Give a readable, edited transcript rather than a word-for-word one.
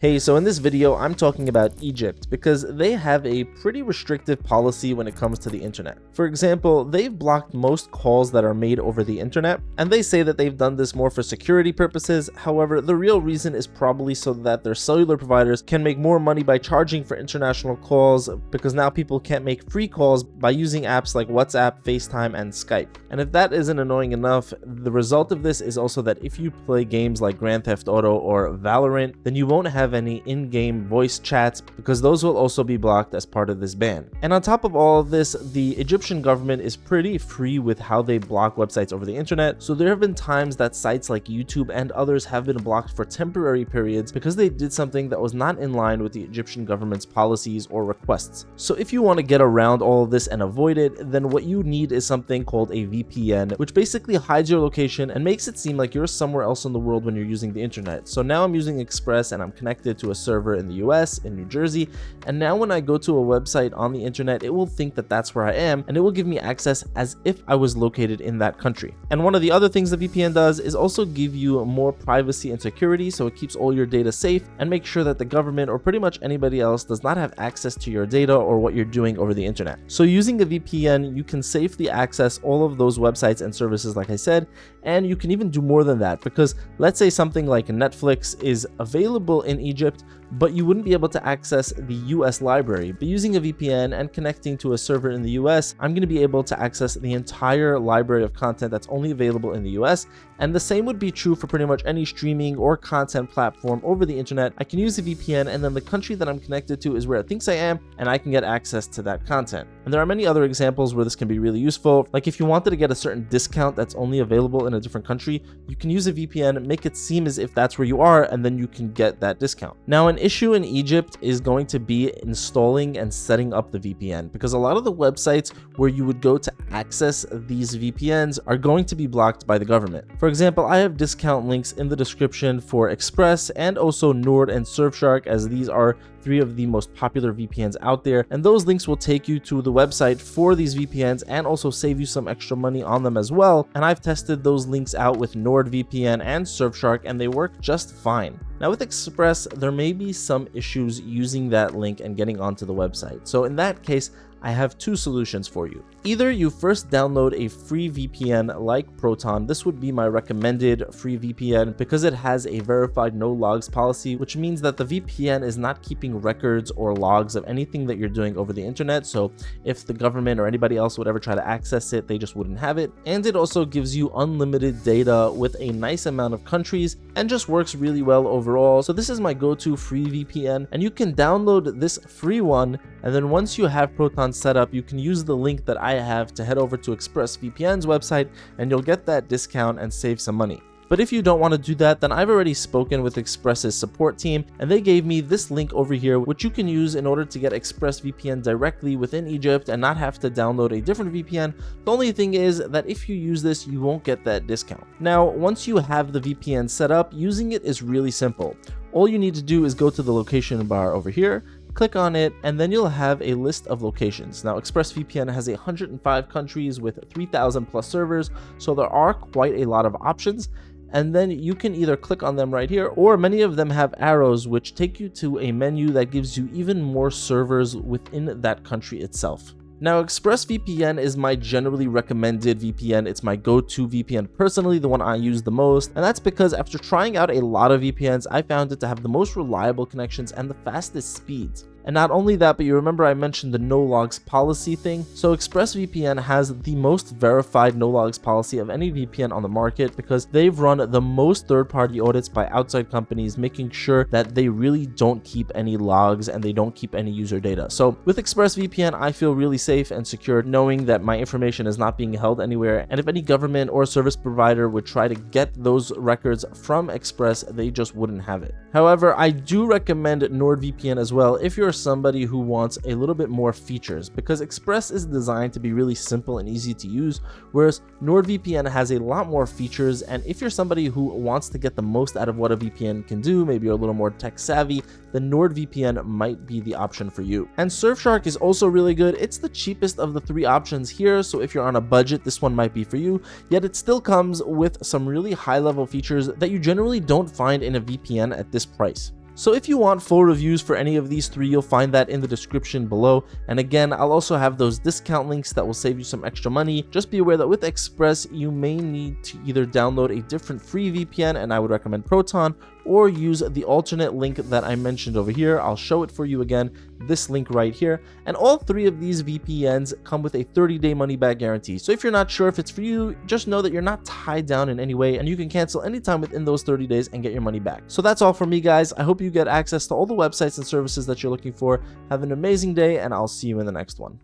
Hey, so in this video, I'm talking about Egypt because they have a pretty restrictive policy when it comes to the internet. For example, they've blocked most calls that are made over the internet, and they say that they've done this more for security purposes. However, the real reason is probably so that their cellular providers can make more money by charging for international calls, because now people can't make free calls by using apps like WhatsApp, FaceTime, and Skype. And if that isn't annoying enough, the result of this is also that if you play games like Grand Theft Auto or Valorant, then you won't have any in-game voice chats, because those will also be blocked as part of this ban. And on top of all of this, the Egyptian government is pretty free with how they block websites over the internet, so there have been times that sites like YouTube and others have been blocked for temporary periods because they did something that was not in line with the Egyptian government's policies or requests. So if you want to get around all of this and avoid it, then what you need is something called a VPN, which basically hides your location and makes it seem like you're somewhere else in the world when you're using the internet. So now I'm using Express and I'm connected to a server in the US, in New Jersey, and now when I go to a website on the internet, it will think that that's where I am, and it will give me access as if I was located in that country. And one of the other things the VPN does is also give you more privacy and security, so it keeps all your data safe and makes sure that the government or pretty much anybody else does not have access to your data or what you're doing over the internet. So using a VPN, you can safely access all of those websites and services like I said, and you can even do more than that, because let's say something like Netflix is available in Egypt, but you wouldn't be able to access the US library. But using a VPN and connecting to a server in the US, I'm going to be able to access the entire library of content that's only available in the US. And the same would be true for pretty much any streaming or content platform over the internet. I can use a VPN, and then the country that I'm connected to is where it thinks I am, and I can get access to that content. And there are many other examples where this can be really useful. Like if you wanted to get a certain discount that's only available in a different country, you can use a VPN, make it seem as if that's where you are, and then you can get that discount. Now, an issue in Egypt is going to be installing and setting up the VPN, because a lot of the websites where you would go to access these VPNs are going to be blocked by the government. For example, I have discount links in the description for Express and also Nord and Surfshark, as these are three of the most popular VPNs out there, and those links will take you to the website for these VPNs and also save you some extra money on them as well. And I've tested those links out with NordVPN and Surfshark, and they work just fine. Now with Express, there may be some issues using that link and getting onto the website. So in that case, I have two solutions for you. Either you first download a free VPN like Proton. This would be my recommended free VPN because it has a verified no logs policy, which means that the VPN is not keeping records or logs of anything that you're doing over the internet. So if the government or anybody else would ever try to access it, they just wouldn't have it. And it also gives you unlimited data with a nice amount of countries and just works really well overall. So this is my go-to free VPN, and you can download this free one, and then once you have Proton set up, you can use the link that I have to head over to ExpressVPN's website, and you'll get that discount and save some money. But if you don't want to do that, then I've already spoken with Express's support team, and they gave me this link over here, which you can use in order to get ExpressVPN directly within Egypt and not have to download a different VPN. The only thing is that if you use this, you won't get that discount. Now, once you have the VPN set up, using it is really simple. All you need to do is go to the location bar over here, click on it, and then you'll have a list of locations. Now, ExpressVPN has 105 countries with 3,000 plus servers, so there are quite a lot of options. And then you can either click on them right here, or many of them have arrows which take you to a menu that gives you even more servers within that country itself. Now, ExpressVPN is my generally recommended VPN. It's my go-to VPN personally, the one I use the most. And that's because after trying out a lot of VPNs, I found it to have the most reliable connections and the fastest speeds. And not only that, but you remember I mentioned the no logs policy thing. So ExpressVPN has the most verified no logs policy of any VPN on the market, because they've run the most third-party audits by outside companies, making sure that they really don't keep any logs and they don't keep any user data. So with ExpressVPN, I feel really safe and secure knowing that my information is not being held anywhere. And if any government or service provider would try to get those records from Express, they just wouldn't have it. However, I do recommend NordVPN as well if you're somebody who wants a little bit more features, because Express is designed to be really simple and easy to use, whereas NordVPN has a lot more features. And if you're somebody who wants to get the most out of what a VPN can do, maybe you're a little more tech savvy, then NordVPN might be the option for you. And Surfshark is also really good. It's the cheapest of the three options here, so if you're on a budget, this one might be for you, yet it still comes with some really high level features that you generally don't find in a VPN at this price. So if you want full reviews for any of these 3, you'll find that in the description below. And again, I'll also have those discount links that will save you some extra money. Just be aware that with Express, you may need to either download a different free VPN, and I would recommend Proton, or use the alternate link that I mentioned over here. I'll show it for you again, this link right here. And all 3 of these VPNs come with a 30-day money-back guarantee. So if you're not sure if it's for you, just know that you're not tied down in any way, and you can cancel anytime within those 30 days and get your money back. So that's all from me, guys. I hope you get access to all the websites and services that you're looking for. Have an amazing day, and I'll see you in the next one.